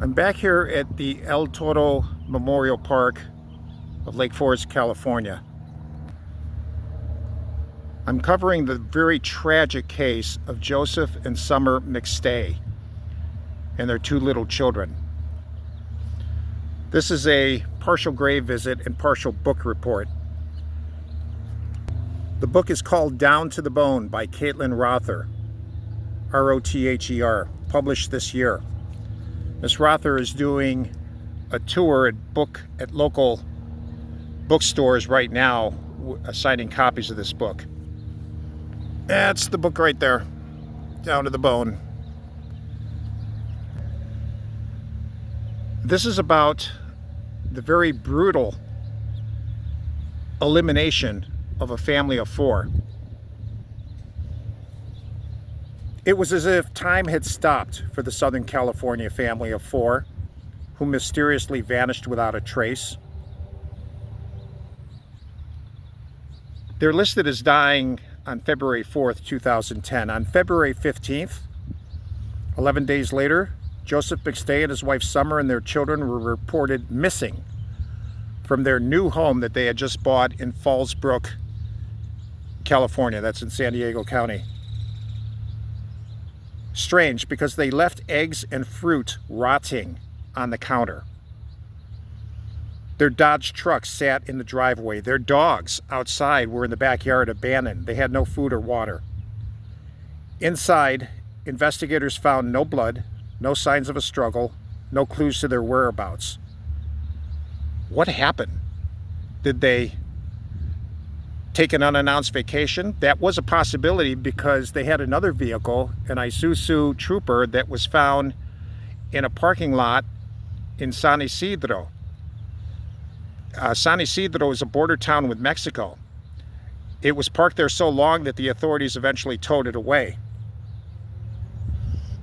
I'm back here at the El Toro Memorial Park of Lake Forest, California. I'm covering the very tragic case of Joseph and Summer McStay and their two little children. This is a partial grave visit and partial book report. The book is called Down to the Bone by Caitlin Rother, R-O-T-H-E-R, published this year. Ms. Rother is doing a tour at local bookstores right now, assigning copies of this book. That's the book right there, Down to the Bone. This is about the very brutal elimination of a family of four. It was as if time had stopped for the Southern California family of four who mysteriously vanished without a trace. They're listed as dying on February 4th, 2010. On February 15th, 11 days later, Joseph McStay and his wife Summer and their children were reported missing from their new home that they had just bought in Fallsbrook, California. That's in San Diego County. Strange, because they left eggs and fruit rotting on the counter. Their Dodge truck sat in the driveway. Their dogs outside were in the backyard abandoned. They had no food or water. Inside, investigators found no blood, no signs of a struggle, no clues to their whereabouts. What happened? Did they take an unannounced vacation? That was a possibility because they had another vehicle, an Isuzu Trooper, that was found in a parking lot in San Isidro. San Isidro is a border town with Mexico. It was parked there so long that the authorities eventually towed it away.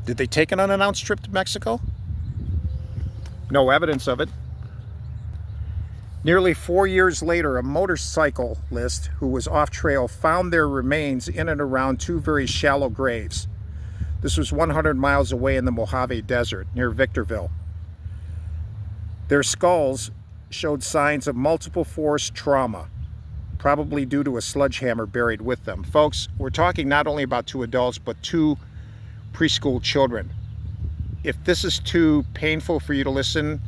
Did they take an unannounced trip to Mexico? No evidence of it. Nearly 4 years later, a motorcyclist who was off trail found their remains in and around two very shallow graves. This was 100 miles away in the Mojave Desert near Victorville. Their skulls showed signs of multiple force trauma, probably due to a sledgehammer buried with them. Folks, we're talking not only about two adults, but two preschool children. If this is too painful for you to listen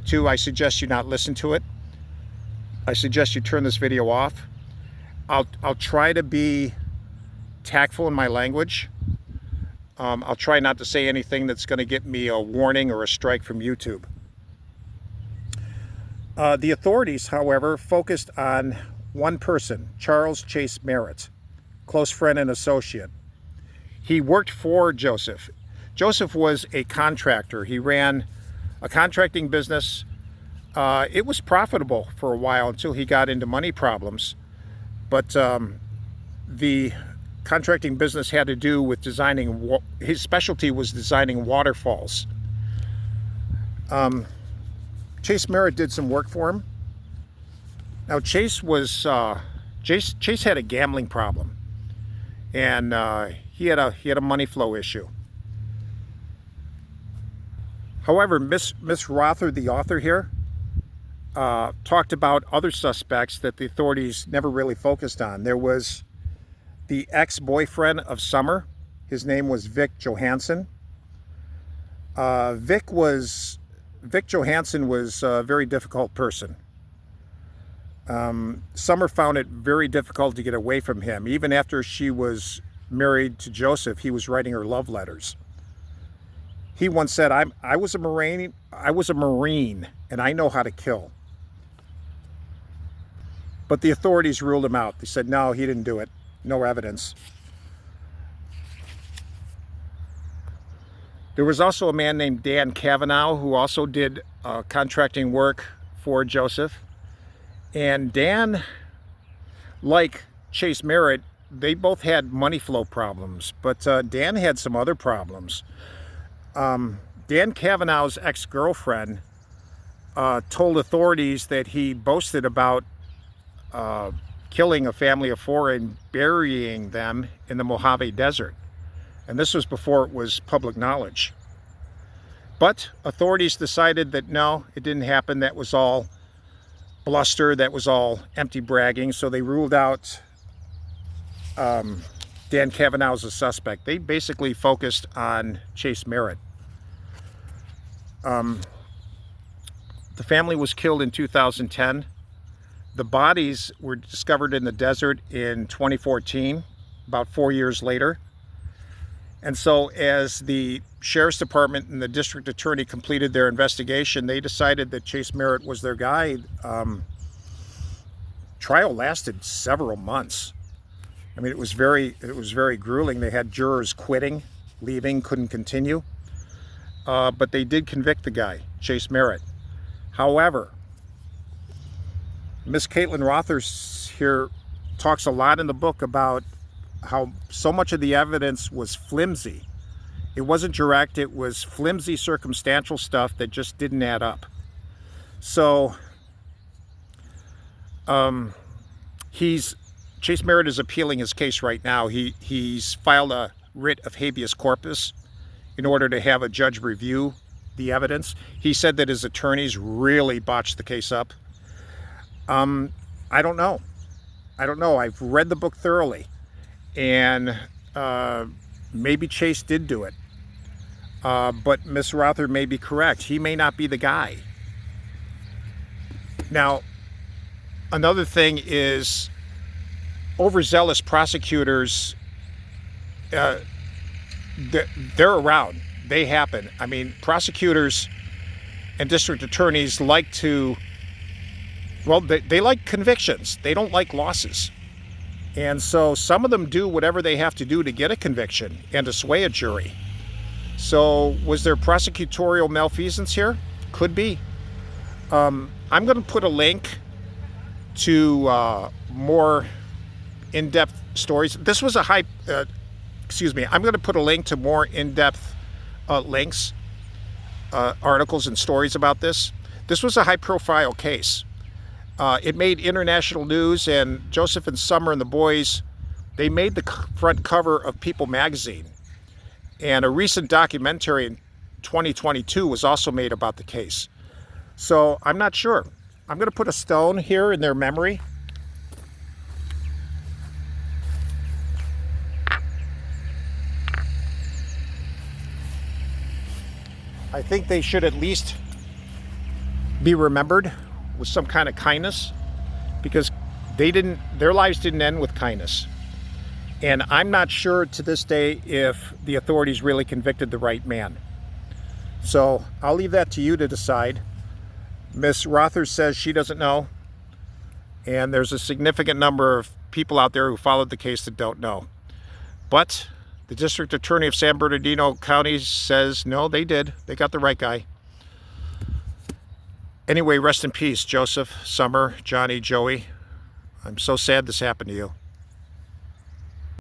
to, I suggest you not listen to it. I suggest you turn this video off. I'll try to be tactful in my language. I'll try not to say anything that's going to get me a warning or a strike from YouTube. The authorities, however, focused on one person, Charles Chase Merritt, close friend and associate. He worked for Joseph. Joseph was a contractor. He ran a contracting business. It was profitable for a while until he got into money problems. But the contracting business had to do with designing, his specialty was designing waterfalls. Chase Merritt did some work for him. Now Chase had a gambling problem, and he had a money flow issue. However, Miss Rother, the author here, talked about other suspects that the authorities never really focused on. There was the ex-boyfriend of Summer. His name was Vic Johansson. Vic Johansson was a very difficult person. Summer found it very difficult to get away from him. Even after she was married to Joseph, he was writing her love letters. He once said, I was a Marine, and I know how to kill. But the authorities ruled him out. They said, no, he didn't do it. No evidence. There was also a man named Dan Cavanaugh who also did contracting work for Joseph. And Dan, like Chase Merritt, they both had money flow problems, but Dan had some other problems. Dan Cavanaugh's ex-girlfriend told authorities that he boasted about killing a family of four and burying them in the Mojave Desert. And this was before it was public knowledge. But authorities decided that no, it didn't happen. That was all bluster. That was all empty bragging. So they ruled out Dan Cavanaugh as a suspect. They basically focused on Chase Merritt. The family was killed in 2010. The bodies were discovered in the desert in 2014, about 4 years later. And so as the sheriff's department and the district attorney completed their investigation, they decided that Chase Merritt was their guy. Trial lasted several months. I mean, it was very grueling. They had jurors quitting, leaving, couldn't continue. But they did convict the guy, Chase Merritt. However, Miss Caitlin Rother here talks a lot in the book about how so much of the evidence was flimsy. It wasn't direct, it was flimsy circumstantial stuff that just didn't add up. So Chase Merritt is appealing his case right now. He's filed a writ of habeas corpus in order to have a judge review the evidence. He said that his attorneys really botched the case up. I don't know. I've read the book thoroughly, and maybe Chase did do it. But Miss Rother may be correct. He may not be the guy. Now, another thing is overzealous prosecutors, they're around. They happen. I mean, prosecutors and district attorneys like to, well, they like convictions. They don't like losses. And so some of them do whatever they have to do to get a conviction and to sway a jury. So was there prosecutorial malfeasance here? Could be. I'm going to put a link to more in-depth stories. This was a I'm going to put a link to more in-depth links, articles and stories about this. This was a high-profile case. It made international news, and Joseph and Summer and the boys, they made the front cover of People magazine. And a recent documentary in 2022 was also made about the case. So I'm not sure. I'm going to put a stone here in their memory. I think they should at least be remembered with some kind of kindness, because their lives didn't end with kindness. And I'm not sure to this day if the authorities really convicted the right man. So I'll leave that to you to decide. Miss Rother says she doesn't know, and there's a significant number of people out there who followed the case that don't know. But the district attorney of San Bernardino County says no, they did. They got the right guy. Anyway, rest in peace, Joseph, Summer, Johnny, Joey. I'm so sad this happened to you.